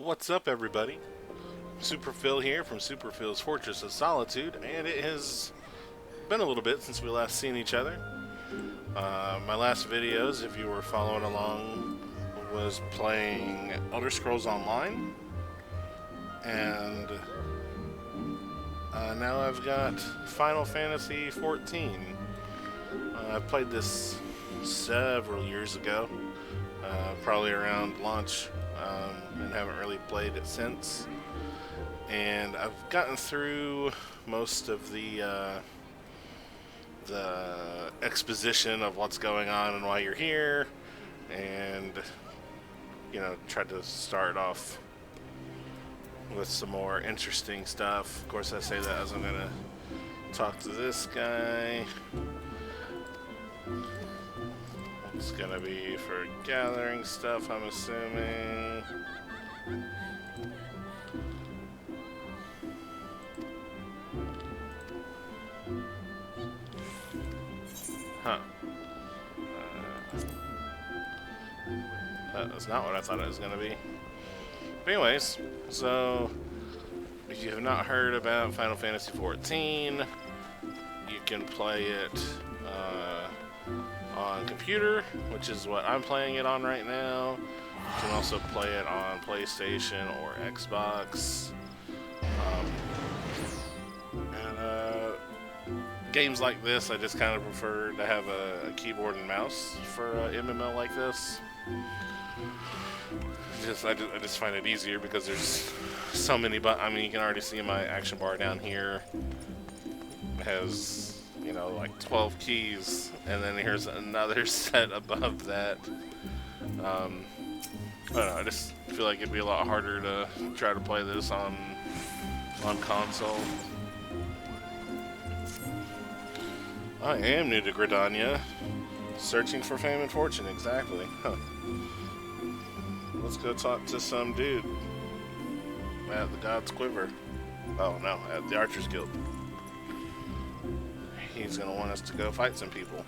What's up, everybody? Superphil here from Superphil's Fortress of Solitude, and it has been a little bit since we last seen each other. My last videos, if you were following along, was playing Elder Scrolls Online, and now I've got Final Fantasy XIV. I played this several years ago, probably around launch, and haven't really played it since. And I've gotten through most of the exposition of what's going on and why you're here, and tried to start off with some more interesting stuff. Of course, I say that as I'm gonna talk to this guy. It's gonna be for gathering stuff, I'm assuming. Huh. That's not what I thought it was gonna be. But anyways, so if you have not heard about Final Fantasy XIV, you can play it on computer, which is what I'm playing it on right now. You can also play it on PlayStation or Xbox. Games like this, I just kind of prefer to have a keyboard and mouse for a MMO like this. I just find it easier because there's so many buttons. I mean, you can already see my action bar down here. It has, like 12 keys, and then here's another set above that. I don't know, I just feel like it'd be a lot harder to try to play this on console. I am new to Gridania. Searching for fame and fortune, exactly. Huh. Let's go talk to some dude at the God's Quiver. Oh no, at the Archers Guild. He's gonna want us to go fight some people,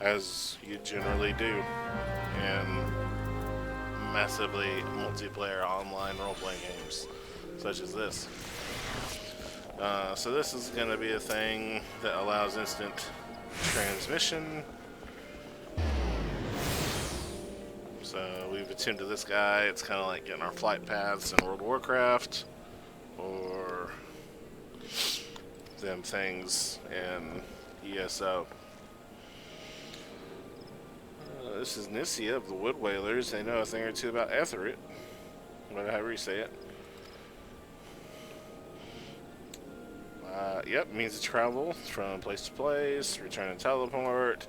as you generally do in massively multiplayer online role-playing games such as this. So this is going to be a thing that allows instant transmission. So we've attuned to this guy. It's kind of like getting our flight paths in World of Warcraft, or them things in ESO. This is Nissia of the Wood Whalers. They know a thing or two about Etherite, whatever you say it. Yep, means to travel from place to place, return and teleport.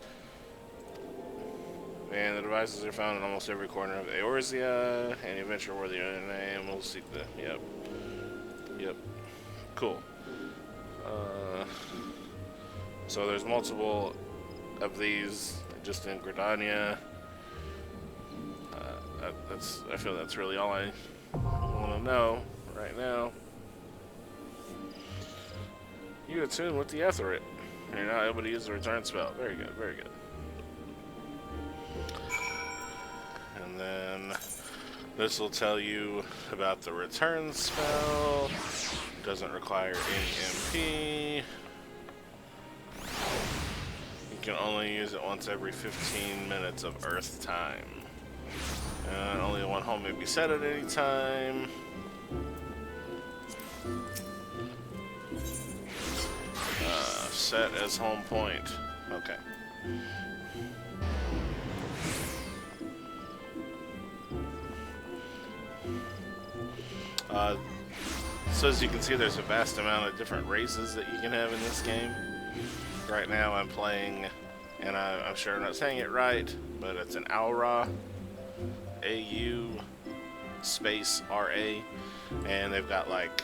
And the devices are found in almost every corner of Eorzea. Any adventure worthy of their name will seek the... Yep. Cool. So there's multiple of these just in Gridania. I feel that's really all I want to know right now. You attune with the Etherite. You're now able to use the return spell. Very good, very good. And then this will tell you about the return spell. Doesn't require any MP. You can only use it once every 15 minutes of Earth time. And only one home may be set at any time. Set as home point. Okay. So as you can see, there's a vast amount of different races that you can have in this game. Right now I'm playing, and I'm sure I'm not saying it right, but it's an Aura, A-U space R-A, and they've got like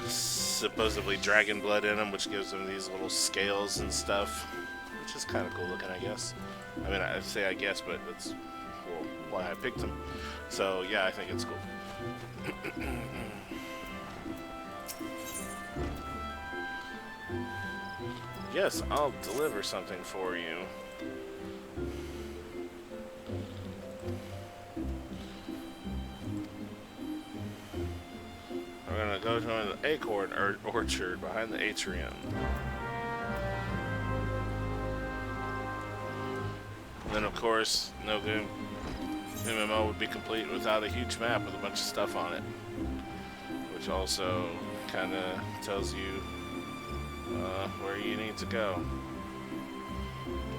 supposedly dragon blood in them, which gives them these little scales and stuff, which is kind of cool looking, I guess. I mean, I say I guess, but that's why I picked them. So yeah, I think it's cool. Yes, I'll deliver something for you. Join the acorn orchard behind the atrium. Then, of course, no game MMO would be complete without a huge map with a bunch of stuff on it, which also kind of tells you where you need to go,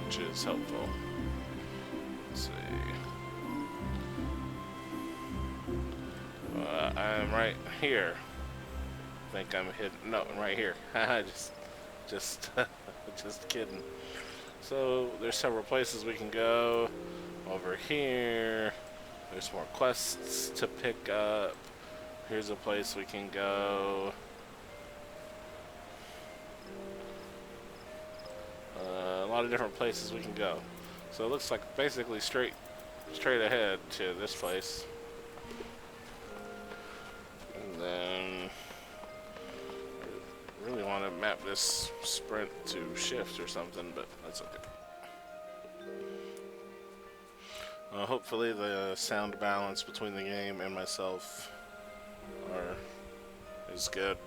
which is helpful. Let's see. I'm right here. I think I'm hidden. No, I'm right here. just kidding. So there's several places we can go. Over here, there's more quests to pick up. Here's a place we can go. A lot of different places we can go. So it looks like basically straight ahead to this place. And then I really want to map this sprint to shift or something, but that's okay. Hopefully the sound balance between the game and myself is good.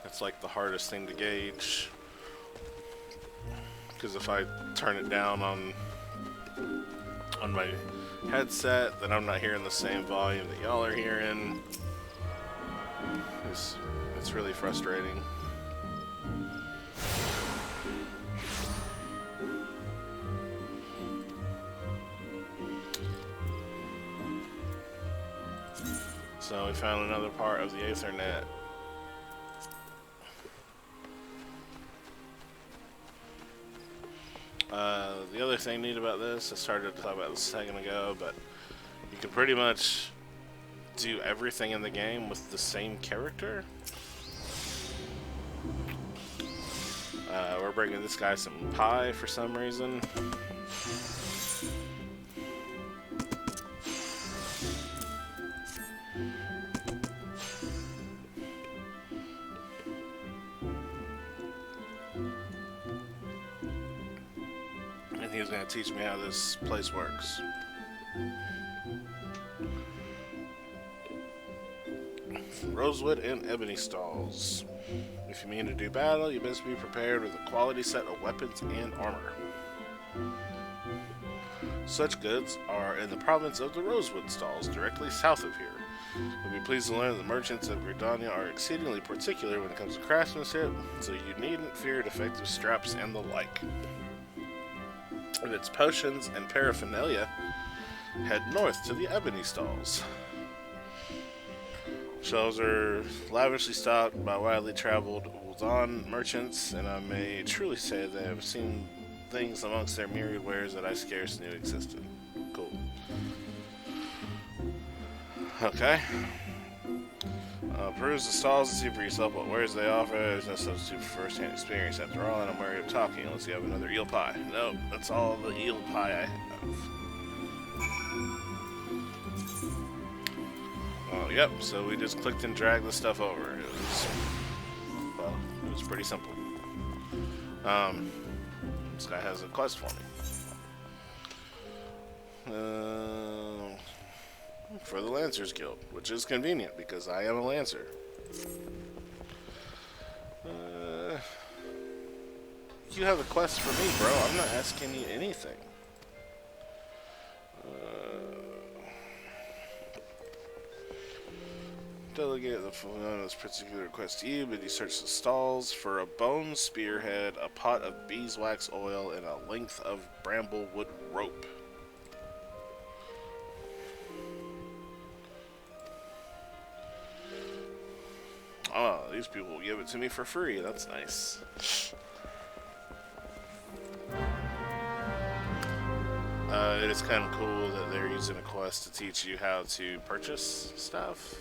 That's like the hardest thing to gauge, because if I turn it down on my headset, then I'm not hearing the same volume that y'all are hearing. It's really frustrating. So we found another part of the Ethernet. The other thing neat about this, I started to talk about this a second ago, but you can pretty much do everything in the game with the same character. We're bringing this guy some pie for some reason. And he's going to teach me how this place works. Rosewood and ebony stalls. If you mean to do battle, you best be prepared with a quality set of weapons and armor. Such goods are in the province of the Rosewood stalls, directly south of here. You'll be pleased to learn that the merchants of Gridania are exceedingly particular when it comes to craftsmanship, so you needn't fear defective straps and the like. If it's potions and paraphernalia, head north to the ebony stalls. Shelves are lavishly stocked by widely traveled Ul'Dan merchants, and I may truly say they have seen things amongst their myriad wares that I scarce knew existed. Cool. Okay. Peruse the stalls and see for yourself what wares they offer. There's no substitute for first-hand experience after all, and I'm wary of talking unless you have another eel pie. Nope, that's all the eel pie I have. Oh, yep, so we just clicked and dragged the stuff over. It was pretty simple. This guy has a quest for me. For the Lancers Guild, which is convenient because I am a Lancer. You have a quest for me, bro. I'm not asking you anything. Delegate the fulfillment of this particular request to you, but you search the stalls for a bone spearhead, a pot of beeswax oil, and a length of bramblewood rope. Oh, these people will give it to me for free. That's nice. It is kind of cool that they're using a quest to teach you how to purchase stuff.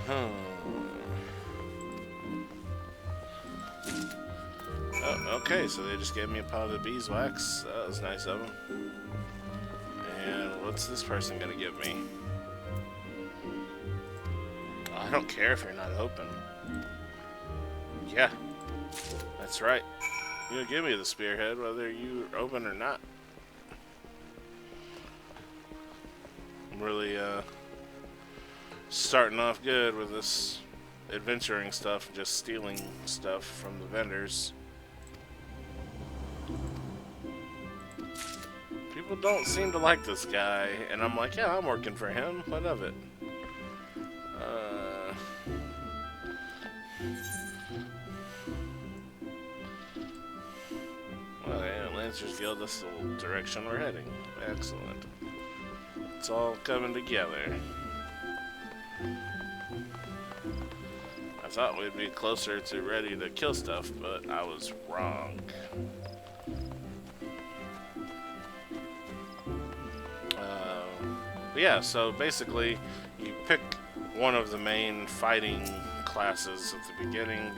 Oh, okay, so they just gave me a pot of beeswax. That was nice of them. And what's this person gonna give me? I don't care if you're not open. Yeah, that's right. You give me the spearhead, whether you open or not. I'm really starting off good with this adventuring stuff, just stealing stuff from the vendors. People don't seem to like this guy, and I'm like, yeah, I'm working for him. What of it? Well, yeah, Lancers Guild, that's the direction we're heading. Excellent. It's all coming together. I thought we'd be closer to ready to kill stuff, but I was wrong. But yeah, so basically, you pick one of the main fighting classes at the beginning.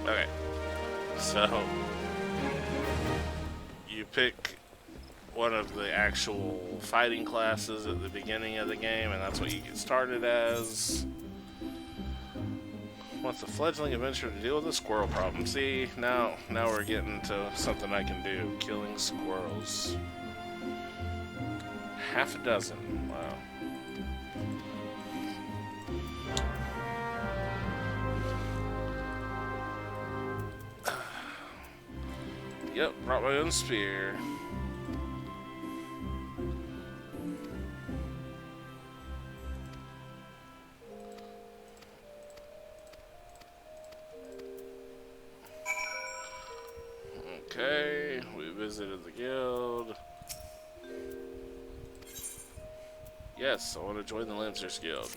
Okay, so you pick one of the actual fighting classes at the beginning of the game, and that's what you get started as. Wants a fledgling adventurer to deal with the squirrel problem. See, now we're getting to something I can do. Killing squirrels. Half a dozen. Wow. Yep, brought my own spear. Okay, we visited the guild. Yes, I want to join the Lancers Guild.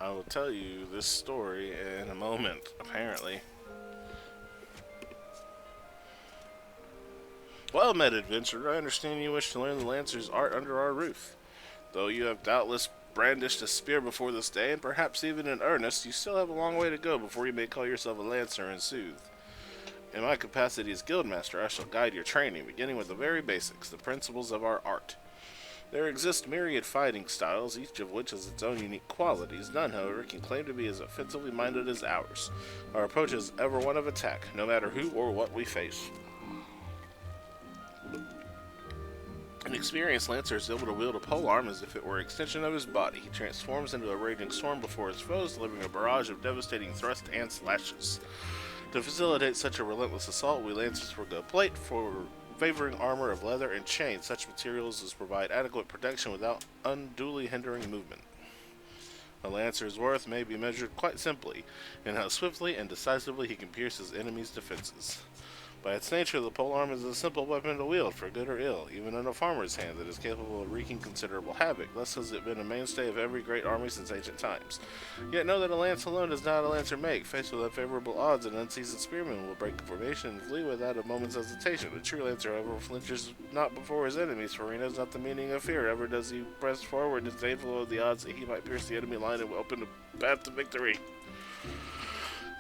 I will tell you this story in a moment, apparently. Well met, adventurer. I understand you wish to learn the Lancer's art under our roof. Though you have doubtless brandished a spear before this day, and perhaps even in earnest, you still have a long way to go before you may call yourself a Lancer and soothe. In my capacity as Guildmaster, I shall guide your training, beginning with the very basics, the principles of our art. There exist myriad fighting styles, each of which has its own unique qualities. None, however, can claim to be as offensively minded as ours. Our approach is ever one of attack, no matter who or what we face. An experienced Lancer is able to wield a polearm as if it were an extension of his body. He transforms into a raging storm before his foes, delivering a barrage of devastating thrusts and slashes. To facilitate such a relentless assault, we Lancers forego plate for favoring armor of leather and chain. Such materials as provide adequate protection without unduly hindering movement. A Lancer's worth may be measured quite simply in how swiftly and decisively he can pierce his enemy's defenses. By its nature, the polearm is a simple weapon to wield, for good or ill, even in a farmer's hand that is capable of wreaking considerable havoc. Thus has it been a mainstay of every great army since ancient times. Yet know that a lance alone does not a lancer make. Faced with unfavorable odds, an unseasoned spearman will break formation and flee without a moment's hesitation. A true lancer, however, flinches not before his enemies, for he knows not the meaning of fear. Ever does he press forward, disdainful of the odds that he might pierce the enemy line and open a path to victory.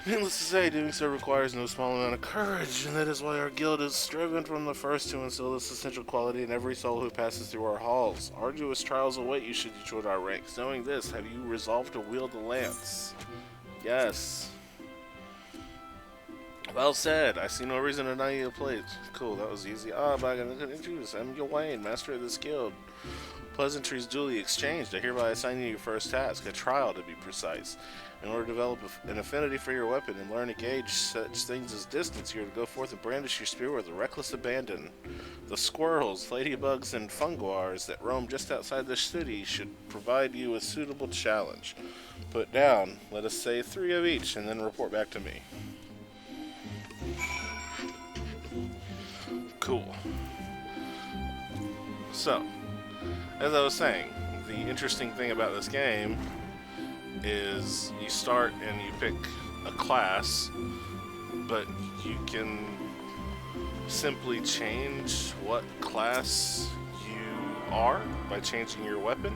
Needless to say, doing so requires no small amount of courage, and that is why our guild has striven from the first to instill this essential quality in every soul who passes through our halls. Arduous trials await you should you join our ranks. Knowing this, have you resolved to wield the lance? Yes. Well said. I see no reason to deny you a place. Cool, that was easy. Ah, but I'm gonna introduce. I'm Gawain, master of this guild. Pleasantries duly exchanged. I hereby assign you your first task, a trial to be precise. In order to develop an affinity for your weapon and learn to gauge such things as distance, you are to go forth and brandish your spear with reckless abandon. The squirrels, ladybugs, and funguars that roam just outside the city should provide you with suitable challenge. Put down, let us say 3 of each, and then report back to me. Cool. So, as I was saying, the interesting thing about this game is you start and you pick a class, but you can simply change what class you are by changing your weapon.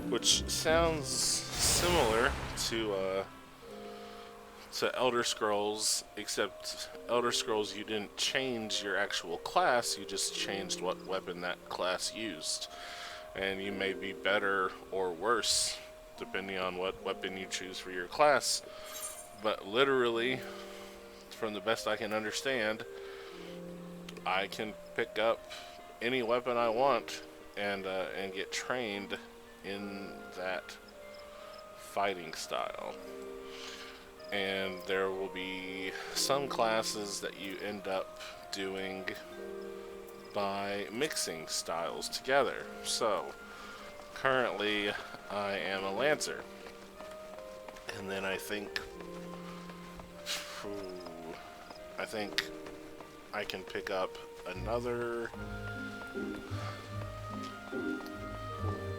which sounds similar to Elder Scrolls, except Elder Scrolls you didn't change your actual class, you just changed what weapon that class used. And you may be better or worse depending on what weapon you choose for your class. But literally, from the best I can understand, I can pick up any weapon I want and get trained in that fighting style. And there will be some classes that you end up doing by mixing styles together. So currently I am a Lancer, and then I think I can pick up another,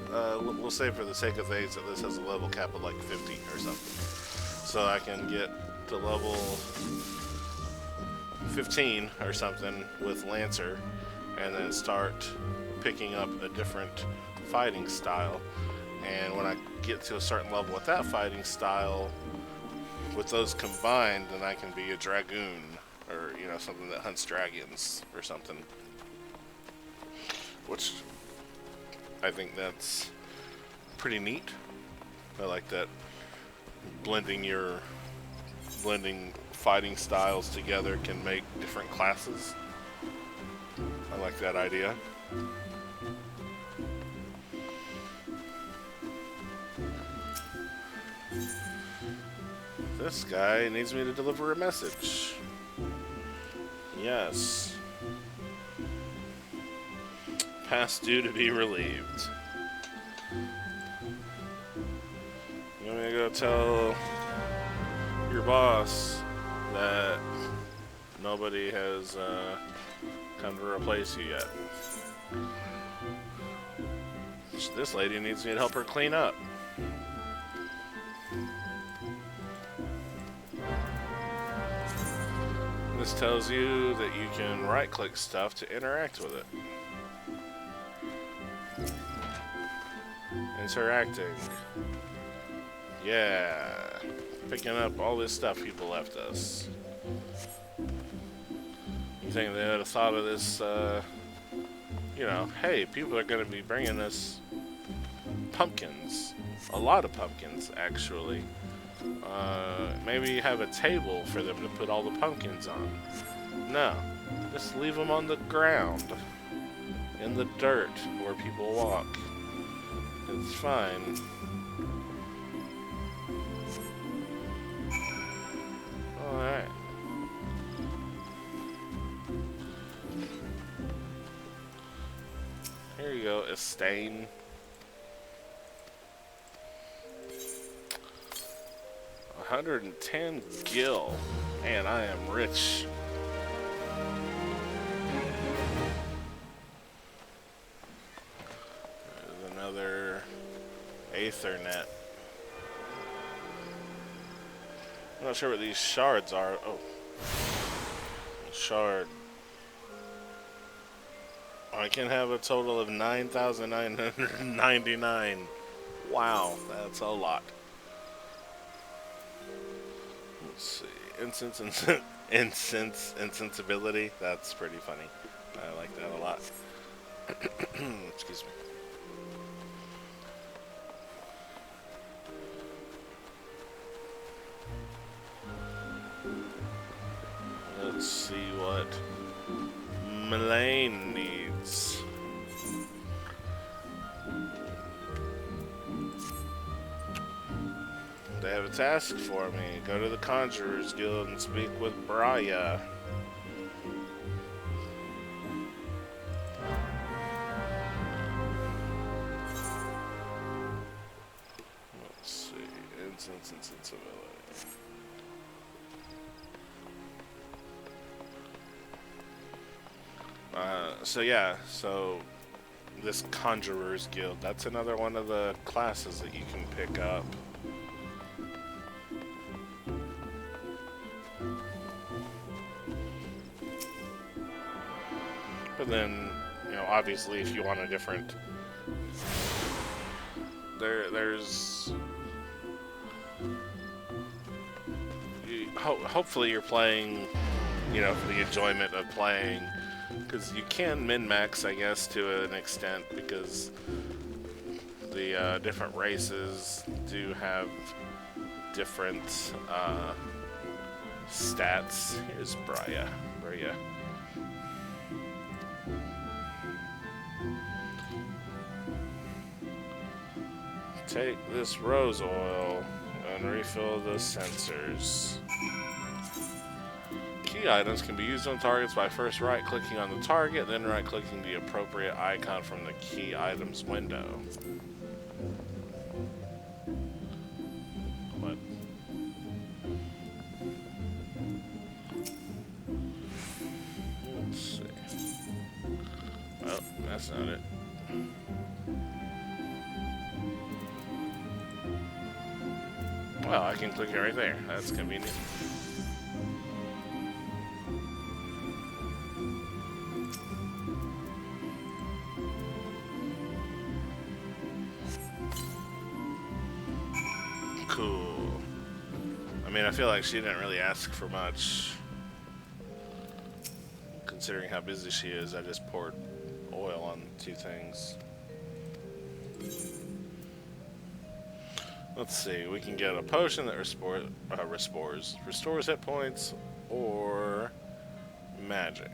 we'll say for the sake of things that this has a level cap of like 50 or something. So I can get to level 15 or something with Lancer, and then start picking up a different fighting style. And when I get to a certain level with that fighting style, with those combined, then I can be a Dragoon, or something that hunts dragons or something. Which I think that's pretty neat. I like that blending fighting styles together can make different classes. I like that idea. This guy needs me to deliver a message. Yes. Past due to be relieved. You want me to go tell your boss that nobody has come to replace you yet? This lady needs me to help her clean up. This tells you that you can right-click stuff to interact with it. Interacting. Yeah. Picking up all this stuff people left us. You think they would have thought of this, hey, people are going to be bringing us pumpkins. A lot of pumpkins, actually. Maybe have a table for them to put all the pumpkins on. No, just leave them on the ground, in the dirt where people walk. It's fine. Alright. Here you go, Estain. 110 gil. Man, I am rich. There's another Aethernet. I'm not sure what these shards are. Oh. Shard. I can have a total of 9,999. Wow, that's a lot. Let's see. Insensibility. That's pretty funny. I like that a lot. Excuse me. Let's see what Melaine needs. They have a task for me. Go to the Conjurer's Guild and speak with Braya. Let's see. Incense and sensibility. So this Conjurer's Guild, that's another one of the classes that you can pick up. But then, obviously if you want a different there's hopefully you're playing, you know, for the enjoyment of playing, because you can min-max, I guess, to an extent, because the different races do have different stats. Here's Bria. Take this rose oil and refill the sensors. Key items can be used on targets by first right-clicking on the target, then right-clicking the appropriate icon from the key items window. What? Let's see. Oh, that's not it. Well, I can click it right there. That's convenient. Cool. I mean, I feel like she didn't really ask for much. Considering how busy she is, I just poured oil on 2 things. Let's see, we can get a potion that restores hit points, or magic.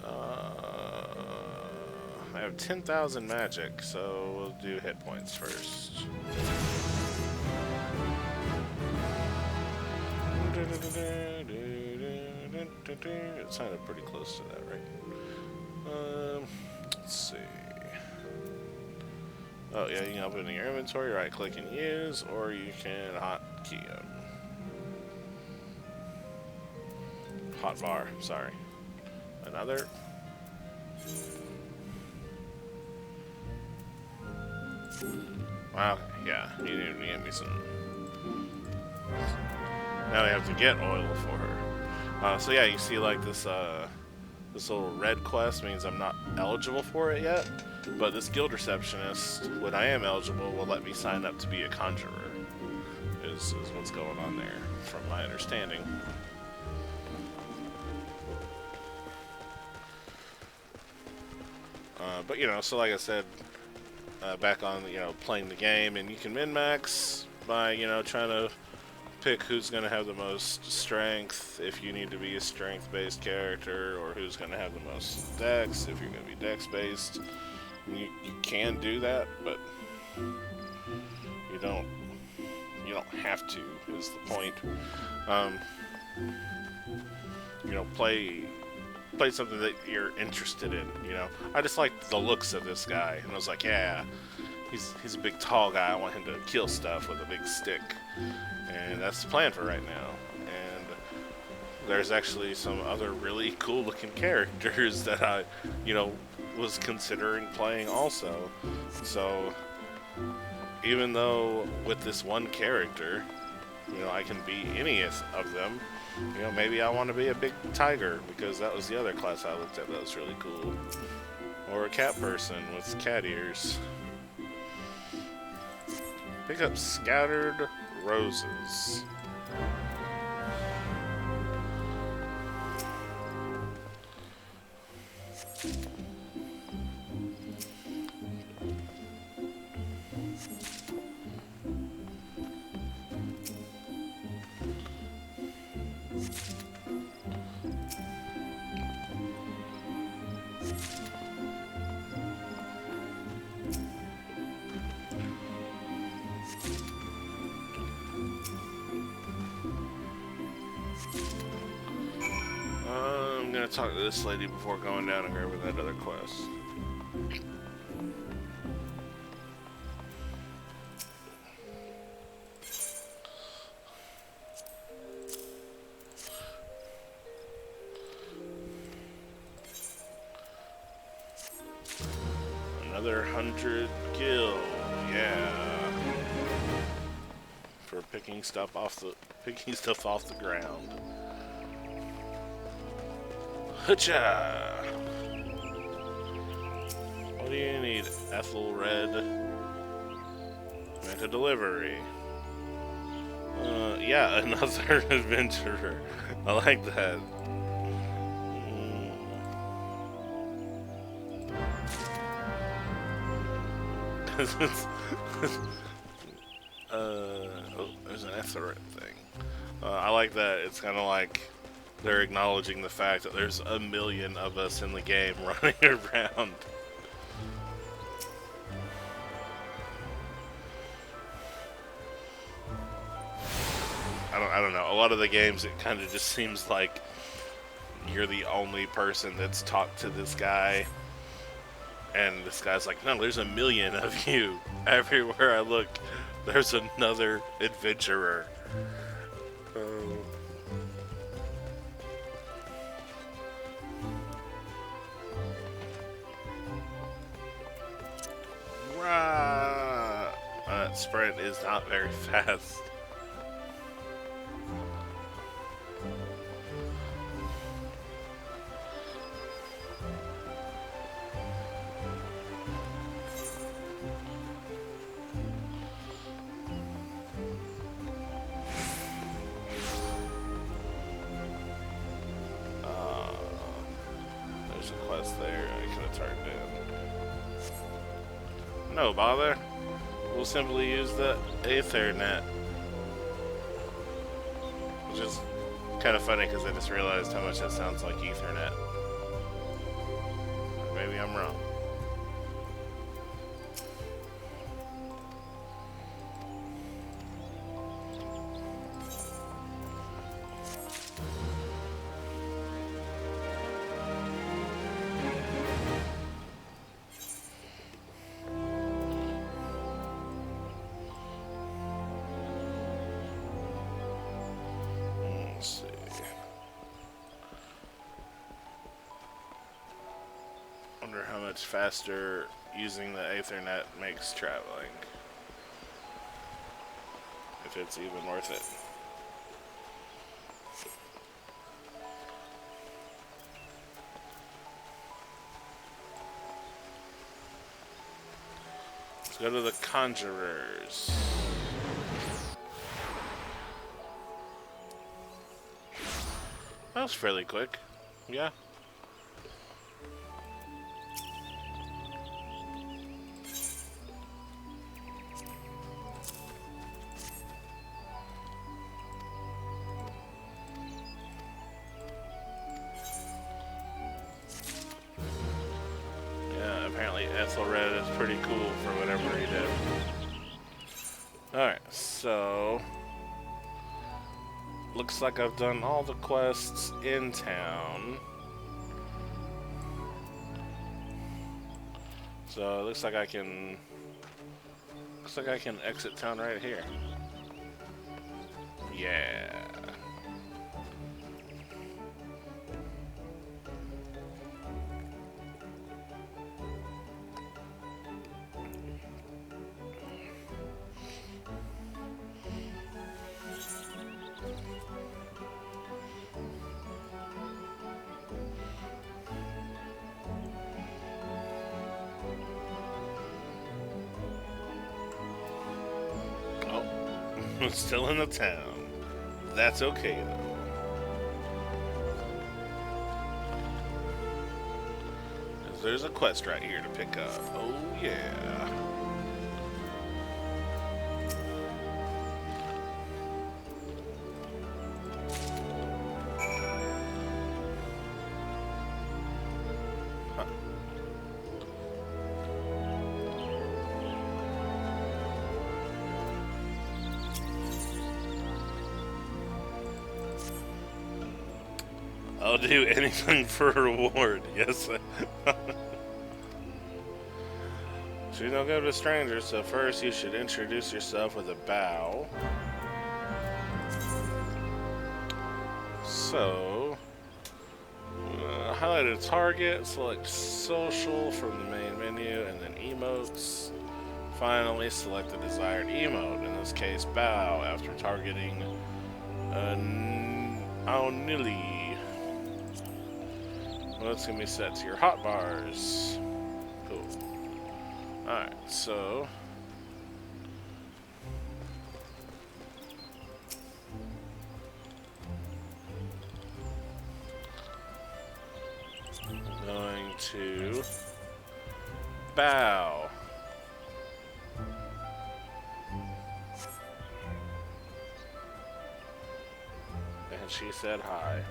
I have 10,000 magic, so we'll do hit points first. It sounded pretty close to that, right? Let's see. Oh yeah, you can open your inventory, right click and use, or you can hotkey them. Hotbar, sorry. Another. Wow, yeah, you need to get me some. Now we have to get oil for her. So yeah, you see like this this little red quest means I'm not eligible for it yet, but this guild receptionist, when I am eligible, will let me sign up to be a conjurer, is what's going on there, from my understanding. But you know, so like I said, back on, you know, playing the game, and you can min-max by, you know, trying to pick who's going to have the most strength if you need to be a strength-based character, or who's going to have the most dex if you're going to be dex-based. You can do that, but you don't have to, is the point. You know, play something that you're interested in, you know. I just liked the looks of this guy, and I was like, yeah, he's a big tall guy, I want him to kill stuff with a big stick. And that's the plan for right now. And there's actually some other really cool looking characters that I, you know, was considering playing also. So even though with this one character, you know, I can be any of them, you know, maybe I want to be a big tiger, because that was the other class I looked at that was really cool. Or a cat person with cat ears. Pick up scattered roses. I'm gonna talk to this lady before going down and grabbing that other quest. Another 100 gil, yeah. For picking stuff off the ground. Hutcha! What do you need? Ethyl red. Make a delivery. Yeah, another adventurer. I like that. Oh, there's an XIV thing. I like that. It's kind of like they're acknowledging the fact that there's a million of us in the game running around. I don't know. A lot of the games, it kind of just seems like you're the only person that's talked to this guy. And this guy's like, no, there's a million of you. Everywhere I look, there's another adventurer. That sprint is not very fast. There's a quest there I could have turned in. No bother. We'll simply use the Ethernet. Which is kind of funny because I just realized how much that sounds like Ethernet. Maybe I'm wrong. Let's see. Wonder how much faster using the Ethernet makes traveling. If it's even worth it. Let's go to the Conjurers. That was fairly quick. Yeah. Yeah, apparently Ethelred is pretty cool for whatever he did. Alright, so looks like I've done all the quests in town. So it looks like I can exit town right here. Yeah. Still in the town. That's okay though. 'Cause there's a quest right here to pick up. Oh yeah. Huh. I'll do anything for a reward. Yes. So you don't go to strangers, so first you should introduce yourself with a bow. So, highlight a target, select social from the main menu, and then emotes. Finally, select the desired emote, in this case, bow, after targeting Aonili. Well, it's going to be set to your hotbars. Cool. Alright, so to bow. And she said hi.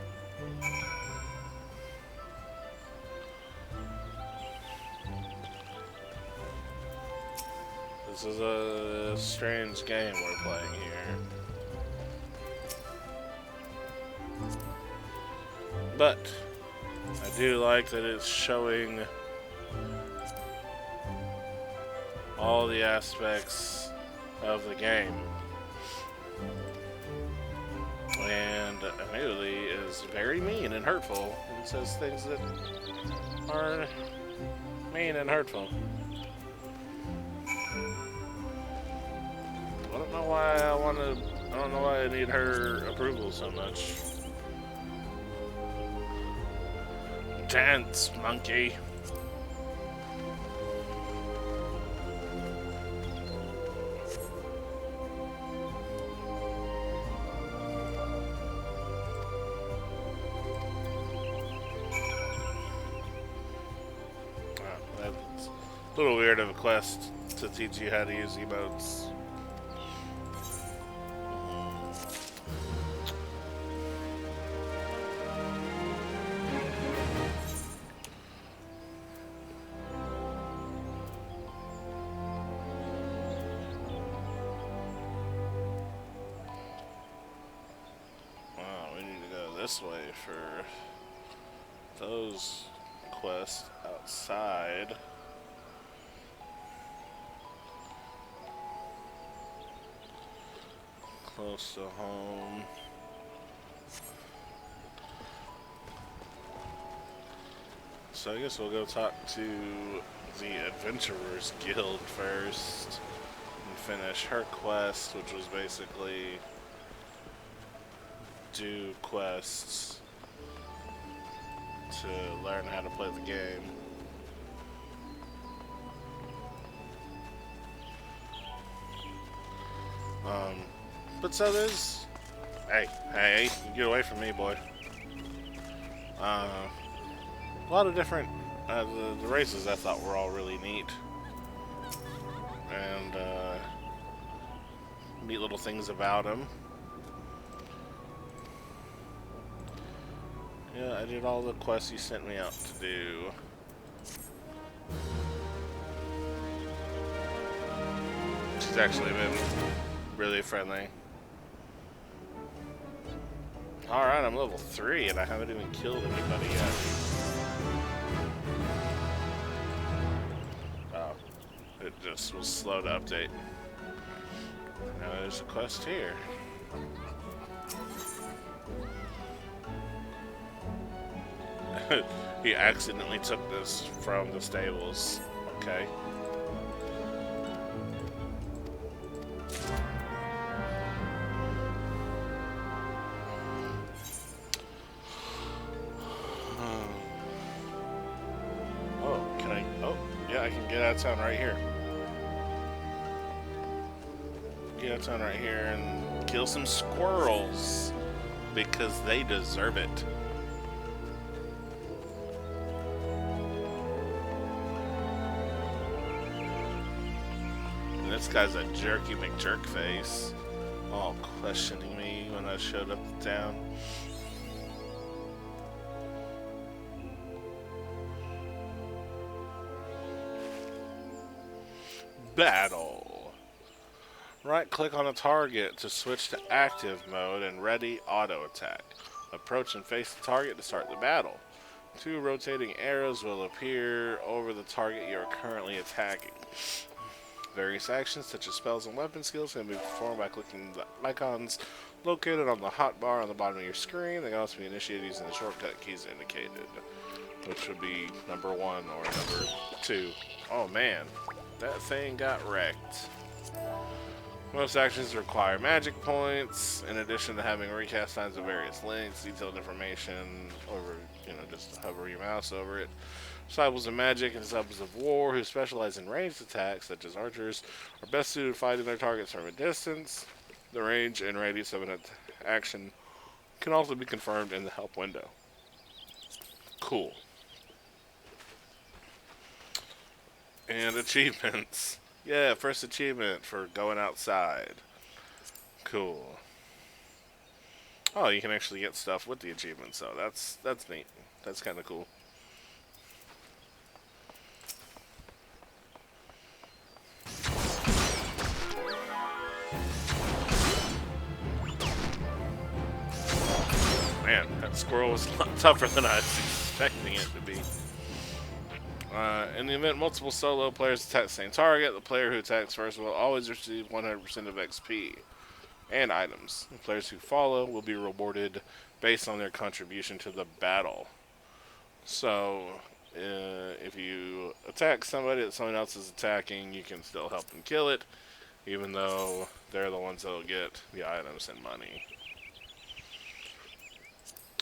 This is a strange game we're playing here. But I do like that it's showing all the aspects of the game. And admittedly is very mean and hurtful and says things that are mean and hurtful. I don't know why I don't know why I need her approval so much. Dance, monkey. That's a little weird of a quest to teach you how to use emotes. This way for those quests outside. Close to home. So I guess we'll go talk to the Adventurers Guild first and finish her quest, which was basically do quests to learn how to play the game. But so there's... Hey, get away from me, boy. A lot of different... the races I thought were all really neat. And, neat little things about them. Yeah, I did all the quests you sent me out to do. She's actually been really friendly. Alright, I'm level 3 and I haven't even killed anybody yet. Oh, it just was slow to update. Now there's a quest here. He accidentally took this from the stables. Okay. Oh, can I? Oh, yeah, I can get out of town right here. Get out of town right here and kill some squirrels because they deserve it. This guy's a jerky McJerkface, all questioning me when I showed up to town. Battle. Right-click on a target to switch to active mode and ready auto attack. Approach and face the target to start the battle. 2 rotating arrows will appear over the target you are currently attacking. Various actions, such as spells and weapon skills, can be performed by clicking the icons located on the hotbar on the bottom of your screen. They can also be initiated using the shortcut keys indicated, which would be number 1 or number 2. Oh man, that thing got wrecked. Most actions require magic points, in addition to having recast signs of various links, detailed information over, just hover your mouse over it. Disciples of Magic and Disciples of War, who specialize in ranged attacks, such as archers, are best suited to fighting their targets from a distance. The range and radius of an action can also be confirmed in the help window. Cool. And achievements. Yeah, first achievement for going outside. Cool. Oh, you can actually get stuff with the achievements, so that's neat. That's kind of cool. Man, that squirrel was a lot tougher than I was expecting it to be. In the event multiple solo players attack the same target, the player who attacks first will always receive 100% of XP and items. The players who follow will be rewarded based on their contribution to the battle. So, if you attack somebody that someone else is attacking, you can still help them kill it, even though they're the ones that will get the items and money.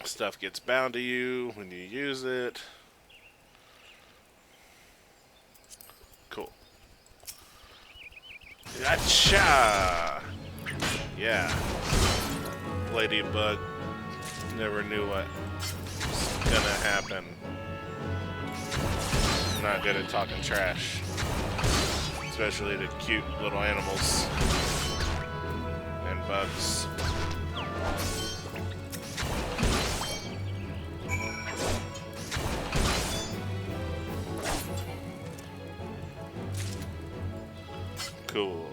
Stuff gets bound to you when you use it. Cool. Gotcha! Yeah. Ladybug never knew what was gonna happen. I'm not good at talking trash. Especially to cute little animals. And bugs. Cool.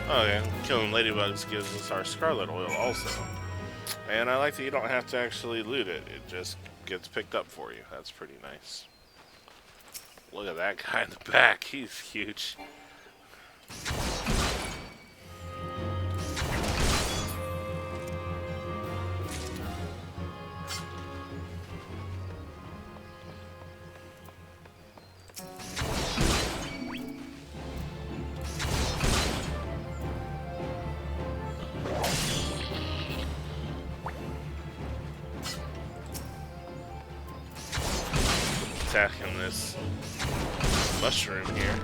Oh yeah, killing ladybugs gives us our scarlet oil also. And I like that you don't have to actually loot it. It just gets picked up for you. That's pretty nice. Look at that guy in the back. He's huge. Attacking this mushroom here.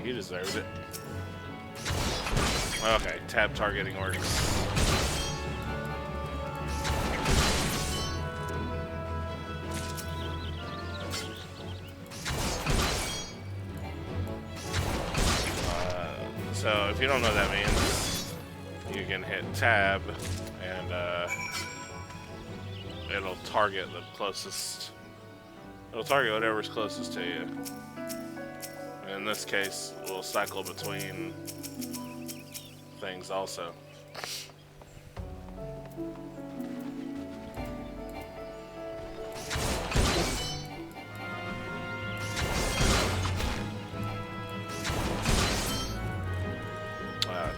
He deserved it. Okay, tab targeting works. So if you don't know what that means, you can hit tab and it'll target the closest. It'll target whatever's closest to you. In this case, we'll cycle between things also.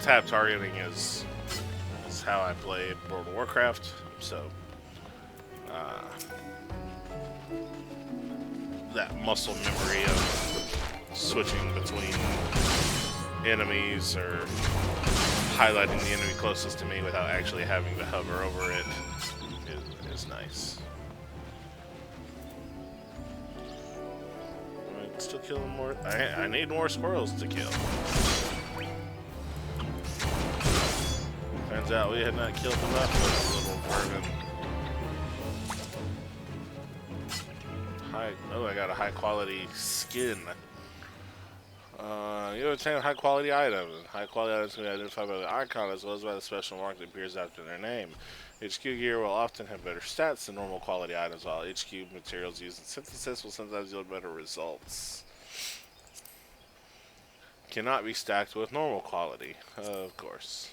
Tab targeting is how I played World of Warcraft, so that muscle memory of switching between enemies or highlighting the enemy closest to me without actually having to hover over it is nice. I'm still killing more. I need more squirrels to kill. Turns out we had not killed enough of the little vermin. Oh, I got a high quality skin. You obtain high quality items. High quality items can be identified by the icon as well as by the special mark that appears after their name. HQ gear will often have better stats than normal quality items, while HQ materials used in synthesis will sometimes yield better results. Cannot be stacked with normal quality, of course.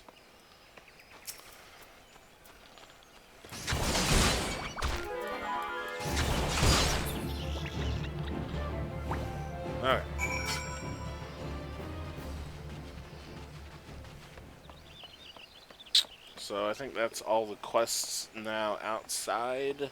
Alright. So I think that's all the quests now outside.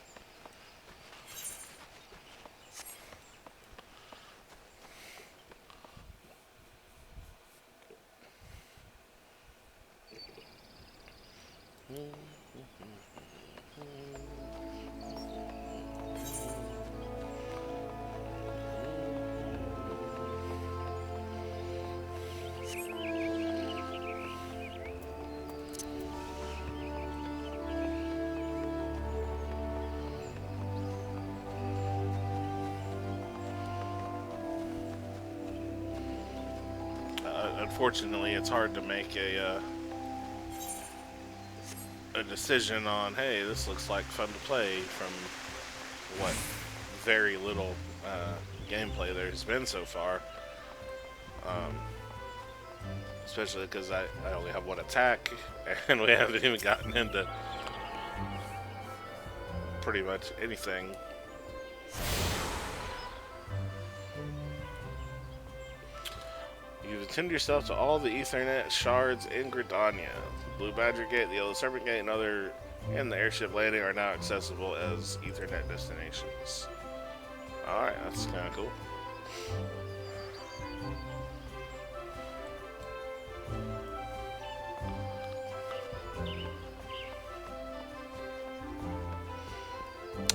unfortunately, it's hard to make a decision on, hey, this looks like fun to play from what very little gameplay there's been so far. Especially because I only have one attack, and we haven't even gotten into pretty much anything. You've attended yourself to all the Ethernet shards in Gridania. Blue Badger Gate, the Yellow Serpent Gate, and the airship landing are now accessible as Ethernet destinations. Alright, that's kind of cool.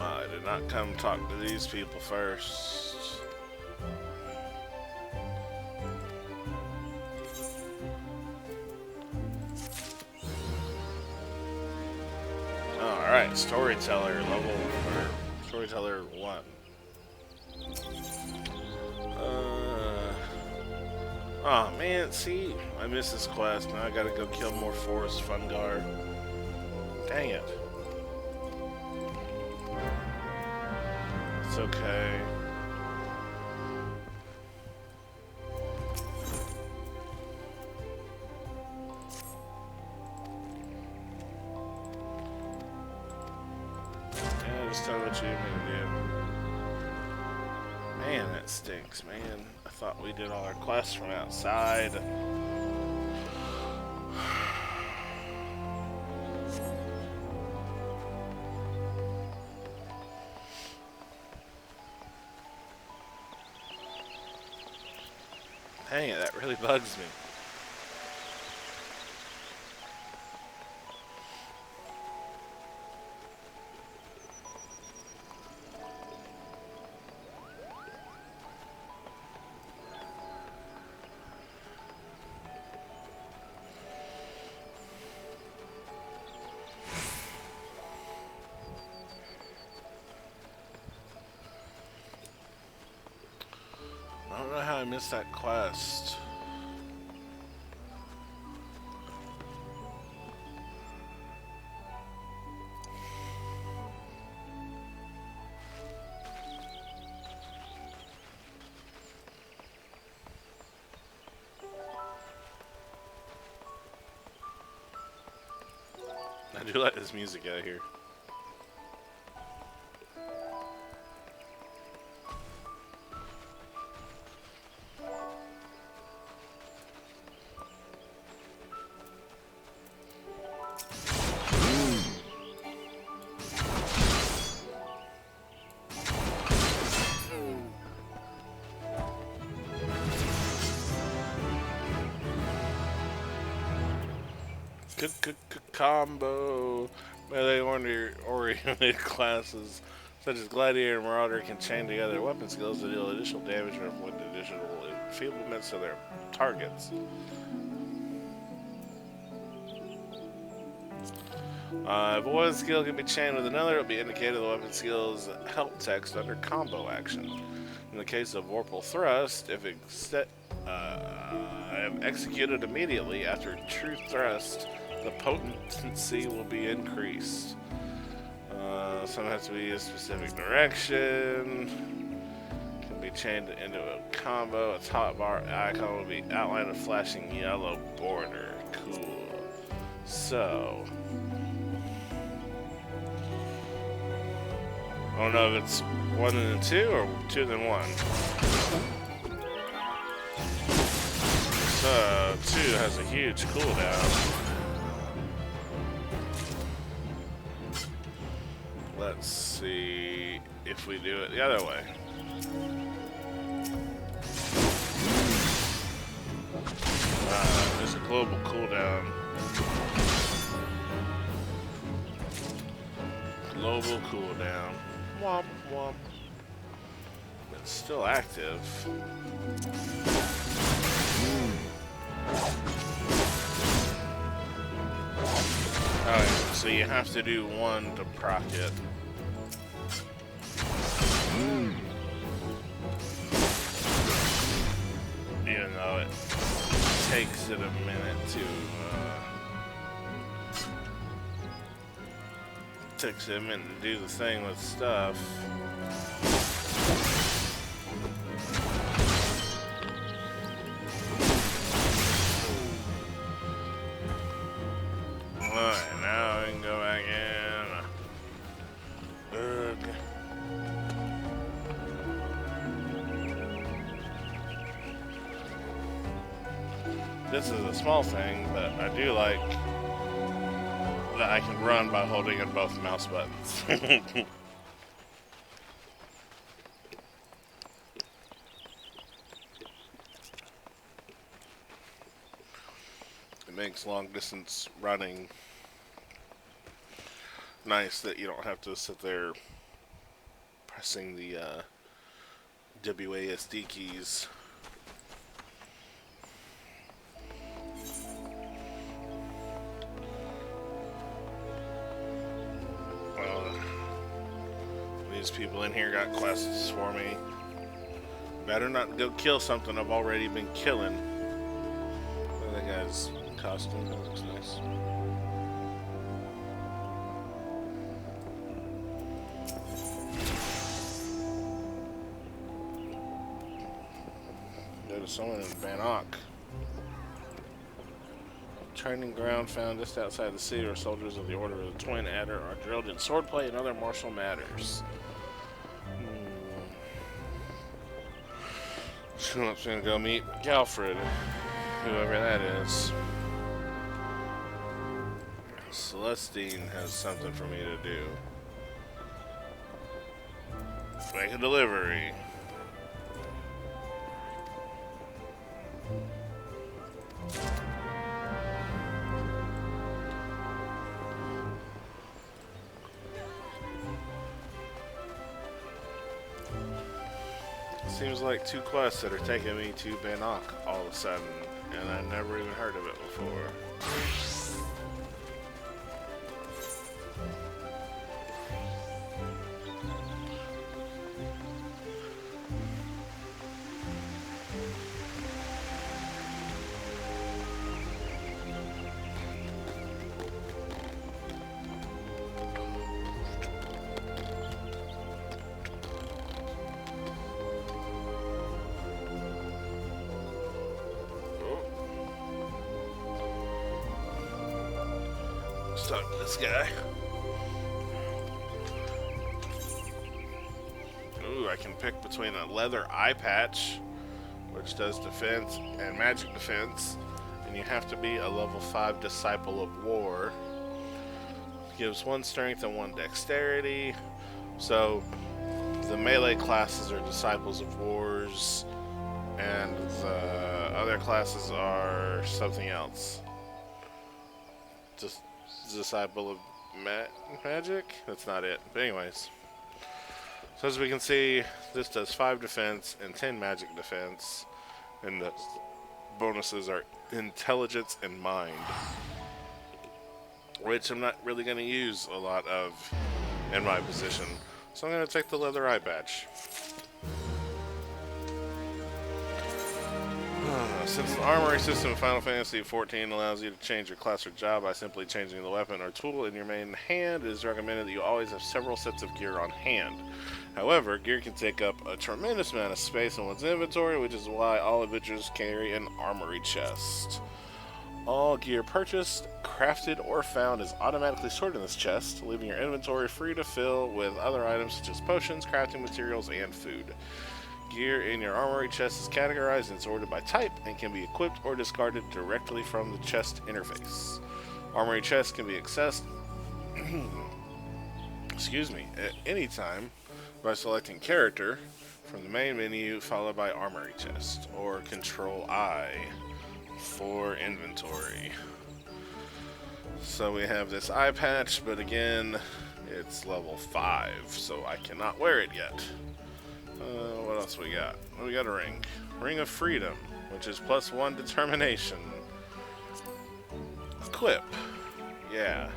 I did not come talk to these people first. Alright, Storyteller level, or Storyteller 1. Oh man, see, I missed this quest. Now I gotta go kill more Forest Fungar. Dang it. It's okay. Yeah, just tell me what you need me to do. Man, that stinks, man. I thought we did all our quests from outside. Dang it, that really bugs me. I don't know how I missed that quest. I do like this music out here. Good combo. Melee oriented classes such as Gladiator and Marauder can chain together weapon skills to deal additional damage or inflict additional enfeeblements to their targets. If one skill can be chained with another, it will be indicated the weapon skill's help text under combo action. In the case of Vorpal Thrust, if executed immediately after True Thrust, the potency will be increased. Some has to be a specific direction. Can be chained into a combo. Its hotbar icon will be outlined with flashing yellow border. Cool. So, I don't know if it's 1 and 2 or 2 then 1. So, 2 has a huge cooldown. Let's see if we do it the other way. There's a global cooldown. Global cooldown. Womp womp. It's still active. Alright, so you have to do 1 to proc it. Even though it takes it a minute to takes it a minute to do the thing with stuff. Alright, now we can go back in. Ugh. This is a small thing, but I do like that I can run by holding in both mouse buttons. It makes long distance running nice that you don't have to sit there pressing the WASD keys. These people in here got quests for me. Better not go kill something I've already been killing. Look at that guy's costume, that looks nice. Go to someone in Bannock. Training ground found just outside the city where soldiers of the Order of the Twin Adder are drilled in swordplay and other martial matters. So I'm gonna go meet Galfred, whoever that is. Celestine has something for me to do. Make a delivery. Seems like two quests that are taking me to Bannock all of a sudden, and I never even heard of it before. Talk to this guy. Ooh, I can pick between a leather eye patch, which does defense and magic defense, and you have to be a level 5 Disciple of War. Gives 1 strength and 1 dexterity. So the melee classes are Disciples of Wars, and the other classes are something else. Just Disciple of Magic? That's not it. But anyways. So as we can see, this does 5 defense and 10 magic defense. And the bonuses are intelligence and mind. Which I'm not really going to use a lot of in my position. So I'm going to take the leather eye patch. Since the armory system in Final Fantasy XIV allows you to change your class or job by simply changing the weapon or tool in your main hand, it is recommended that you always have several sets of gear on hand. However, gear can take up a tremendous amount of space in one's inventory, which is why all adventurers carry an armory chest. All gear purchased, crafted, or found is automatically stored in this chest, leaving your inventory free to fill with other items such as potions, crafting materials, and food. Gear in your armory chest is categorized and sorted by type and can be equipped or discarded directly from the chest interface. Armory chests can be accessed at any time by selecting character from the main menu followed by armory chest or control I for inventory. So we have this eye patch, but again it's level 5, so I cannot wear it yet. What else we got? We got a ring. Ring of Freedom, which is +1 determination. Equip. Yeah.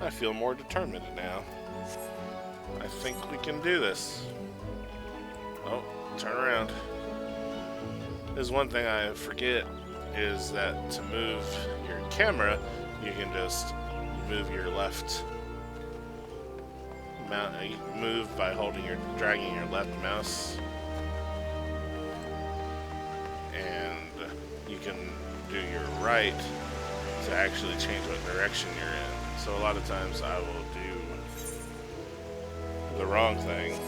I feel more determined now. I think we can do this. Oh, turn around. There's one thing I forget is that to move your camera, you can just move your left mouse. You move by dragging your left mouse, and you can do your right to actually change what direction you're in. So a lot of times I will do the wrong thing.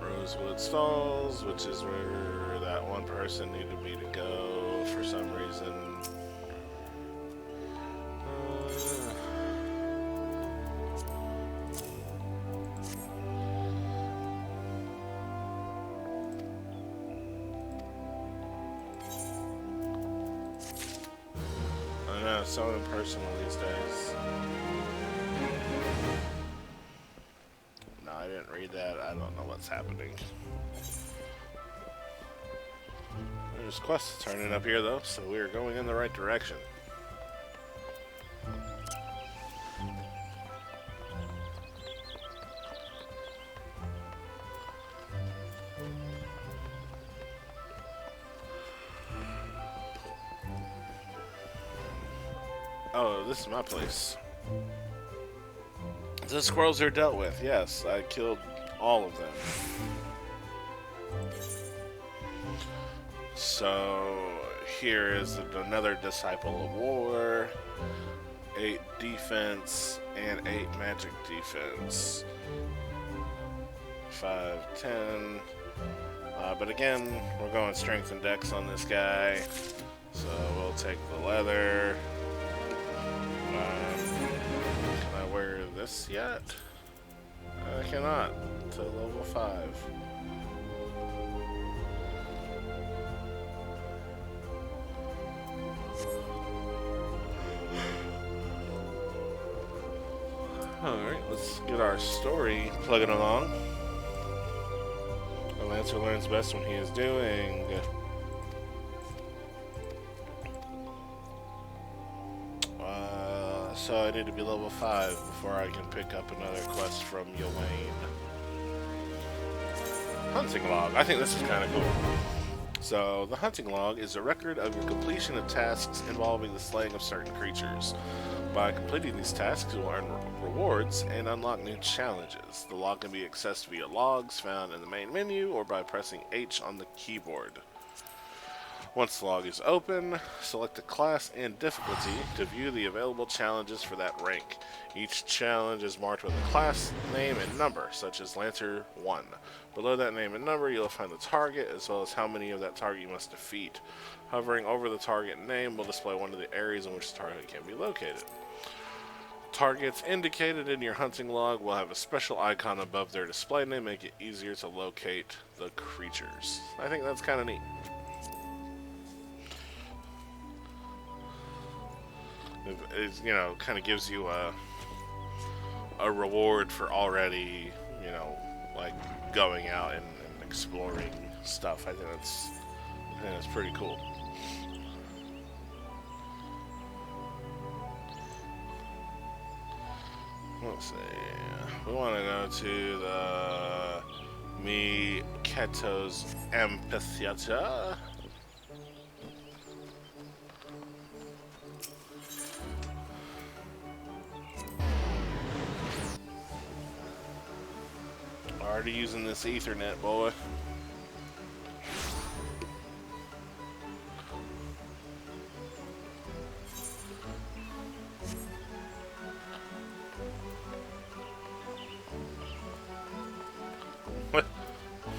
Rosewood Stalls, which is where that one person needed me to go for some reason. I know, it's so impersonal these days. No, I didn't read that. I don't know what's happening. There's quests turning up here, though, so we are going in the right direction. Oh, this is my place. The squirrels are dealt with. Yes, I killed all of them. So here is another Disciple of War, 8 defense, and 8 magic defense. 5, 10. But again, we're going strength and dex on this guy. So we'll take the leather. Can I wear this yet? I cannot. To level 5. Alright, let's get our story plugging along. The Lancer learns best when he is doing. So I need to be level 5 before I can pick up another quest from Yelwain. Hunting log. I think this is kind of cool. So the hunting log is a record of your completion of tasks involving the slaying of certain creatures. By completing these tasks, you will earn rewards and unlock new challenges. The log can be accessed via logs found in the main menu or by pressing H on the keyboard. Once the log is open, select a class and difficulty to view the available challenges for that rank. Each challenge is marked with a class name and number, such as Lancer 1. Below that name and number, you'll find the target, as well as how many of that target you must defeat. Hovering over the target name will display one of the areas in which the target can be located. Targets indicated in your hunting log will have a special icon above their display name, make it easier to locate the creatures. I think that's kind of neat. It, you know, kind of gives you a reward for already, you know, like going out and exploring stuff. I think that's pretty cool. Let's see. We want to go to the Miketo's Amphitheater. Already using this Ethernet, boy.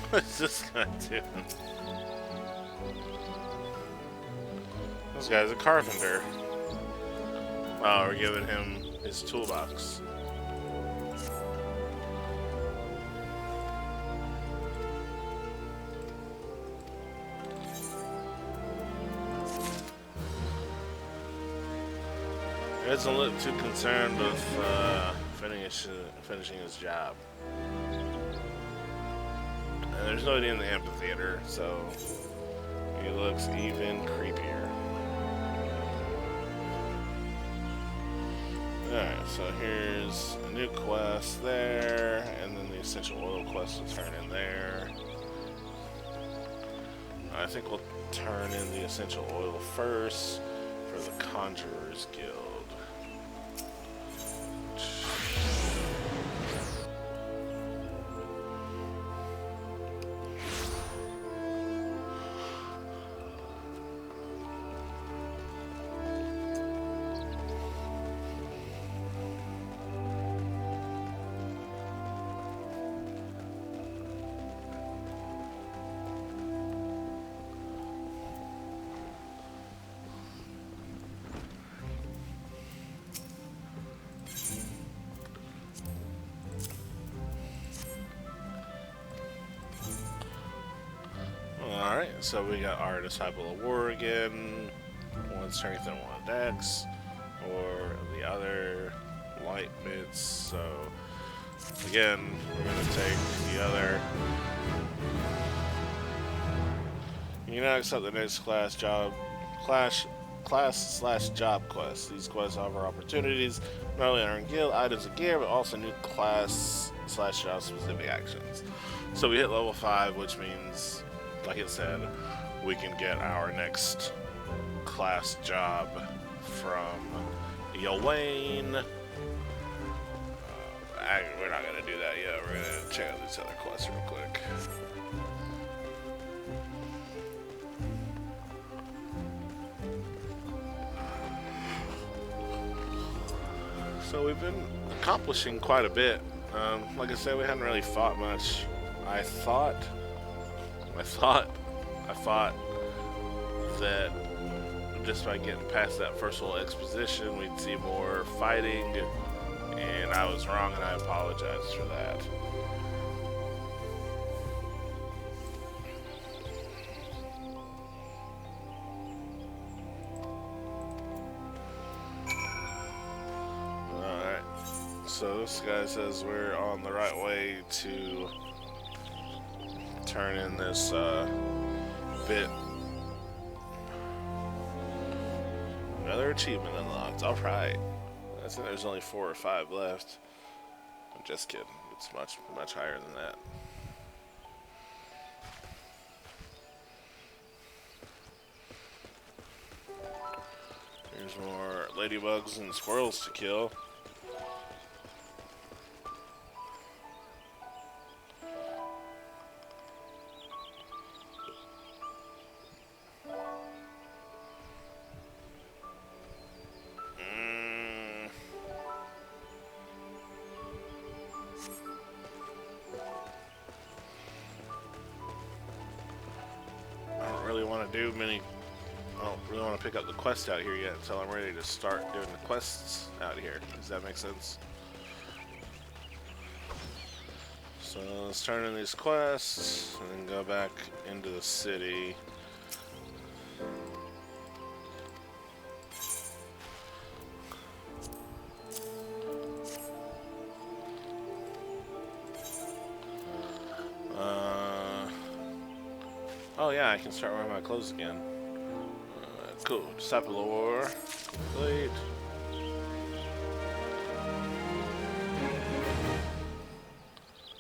What's this guy doing? This guy's a carpenter. Oh, we're giving him his toolbox. He doesn't look too concerned with finishing his job. there's nobody in the amphitheater, so he looks even creepier. Alright, so here's a new quest there, and then the essential oil quest will turn in there. I think we'll turn in the essential oil first for the Conjurer's Guild. Alright, so we got our Disciple of War again, 1 strength and 1 dex, or the other light bits, so again, we're going to take the other. You cannot accept the next class/job quest. These quests offer opportunities not only to earn guild items and gear, but also new class/job specific actions. So we hit level 5, which means, like it said, we can get our next class job from Yelwain. We're not going to do that yet. We're going to check out these other quests real quick. So we've been accomplishing quite a bit. Like I said, we hadn't really fought much. I thought that just by getting past that first little exposition, we'd see more fighting, and I was wrong, and I apologize for that. Alright, so this guy says we're on the right way to turn in this bit. Another achievement unlocked. Alright. I think there's only 4 or 5 left. I'm just kidding. It's much higher than that. There's more ladybugs and squirrels to kill. I don't really want to pick up the quest out here yet until I'm ready to start doing the quests out here. Does that make sense? So let's turn in these quests and then go back into the city. Oh yeah, I can start wearing my clothes again. Cool. Disciple of War complete.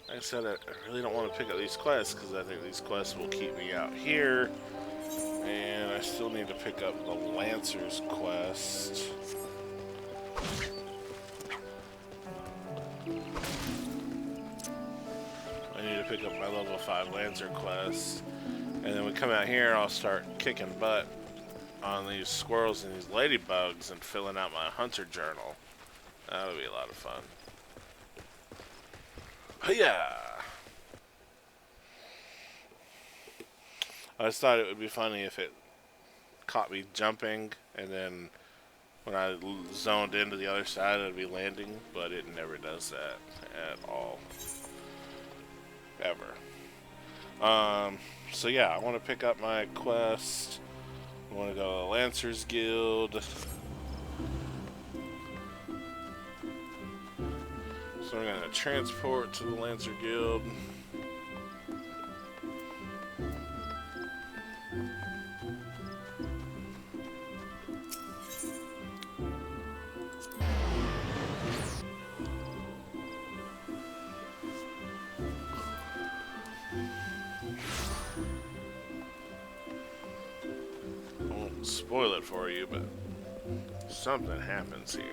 Like I said, I really don't want to pick up these quests because I think these quests will keep me out here. And I still need to pick up the Lancer's quest. I need to pick up my level 5 Lancer quest. And then we come out here, I'll start kicking butt on these squirrels and these ladybugs and filling out my hunter journal. That'll be a lot of fun. Yeah. I just thought it would be funny if it caught me jumping and then when I zoned into the other side it would be landing, but it never does that at all. Ever. So yeah, I want to pick up my quest. I want to go to the Lancer's Guild. So we're going to transport to the Lancer Guild. spoil it for you, but something happens here.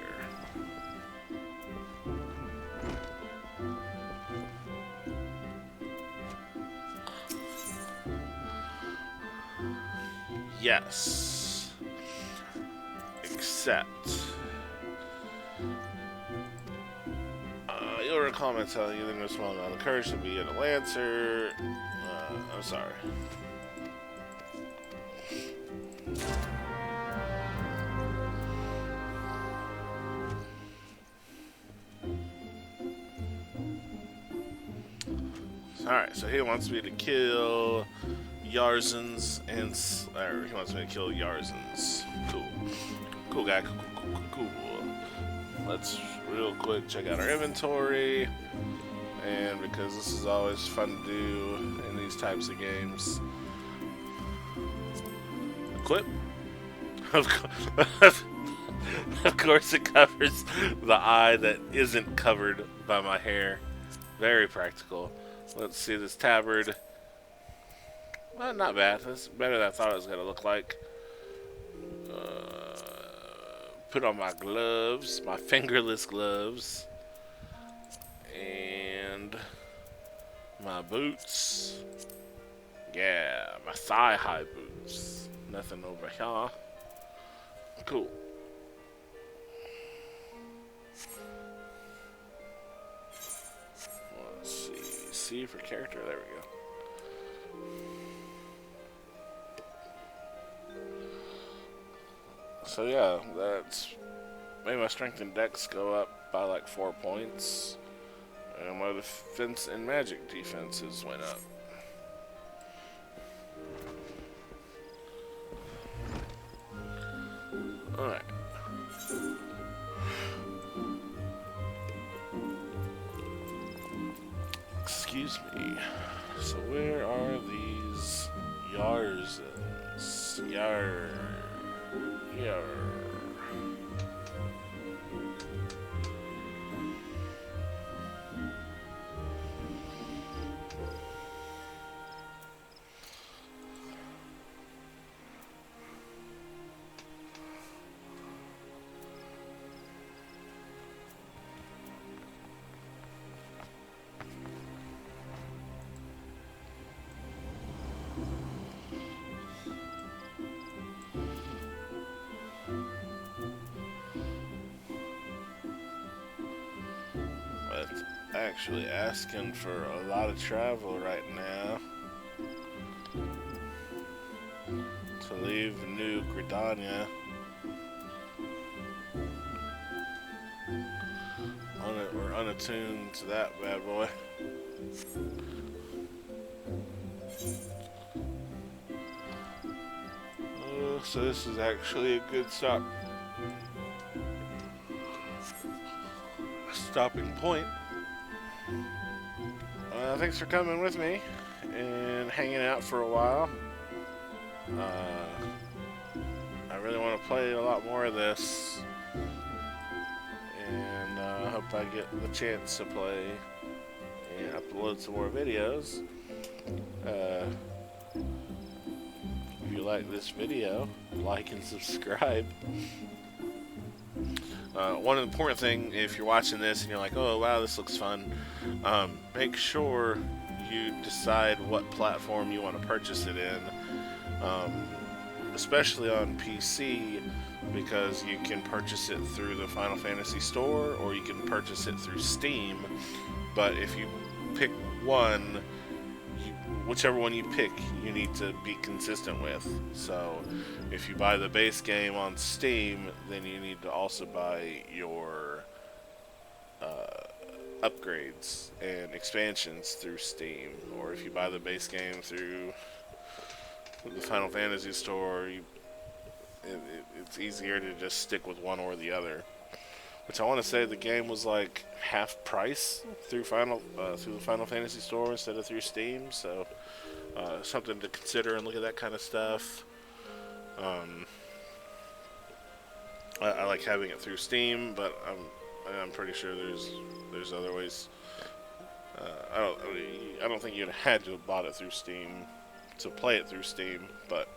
Yes. Except... you'll recall me telling you that there's a small amount of courage to be in a Lancer. I'm sorry. Alright, so he wants me to kill Yarzans and... or he wants me to kill Yarzans. Cool. Cool guy. Cool. Let's real quick check out our inventory. And because this is always fun to do in these types of games. Equip. Of course it covers the eye that isn't covered by my hair. Very practical. Let's see this tabard. Well, not bad. That's better than I thought it was going to look like. Put on my gloves, my fingerless gloves. And my boots. Yeah, my thigh-high boots. Nothing over here. Cool. Let's see. C for character. There we go. So yeah, that's made my strength and dex go up by like 4 points. And my defense and magic defenses went up. Alright. Excuse me. So where are these Yarzans? Yar. Actually asking for a lot of travel right now to leave New Gridania. We're unattuned to that bad boy. So this is actually a good stopping point. Thanks for coming with me and hanging out for a while. I really want to play a lot more of this, and I hope I get the chance to play and upload some more videos. If you like this video, like and subscribe. One important thing, if you're watching this and you're like, oh wow, this looks fun, make sure you decide what platform you want to purchase it in, especially on PC, because you can purchase it through the Final Fantasy store or you can purchase it through Steam. But if you pick one, whichever one you pick, you need to be consistent with. So if you buy the base game on Steam, then you need to also buy your upgrades and expansions through Steam. Or if you buy the base game through the Final Fantasy store, it's easier to just stick with one or the other. Which I want to say the game was like half price through the Final Fantasy store instead of through Steam. So something to consider and look at that kind of stuff. I like having it through Steam, but I'm pretty sure there's other ways. I don't think you'd had to have bought it through Steam to play it through Steam, but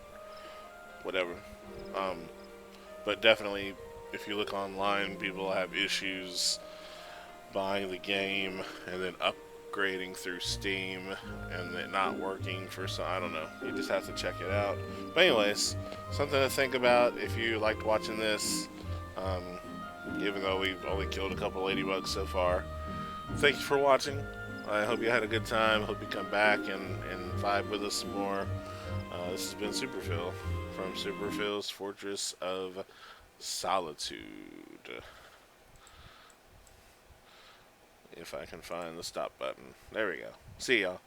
whatever. Um, but definitely, if you look online, people have issues buying the game and then upgrading through Steam and it not working for some. I don't know. You just have to check it out. But anyways, something to think about if you liked watching this. Um, even though we've only killed a couple ladybugs so far. Thank you for watching. I hope you had a good time. Hope you come back and vibe with us some more. This has been Superphil from Superphil's Fortress of Solitude. If I can find the stop button. There we go. See y'all.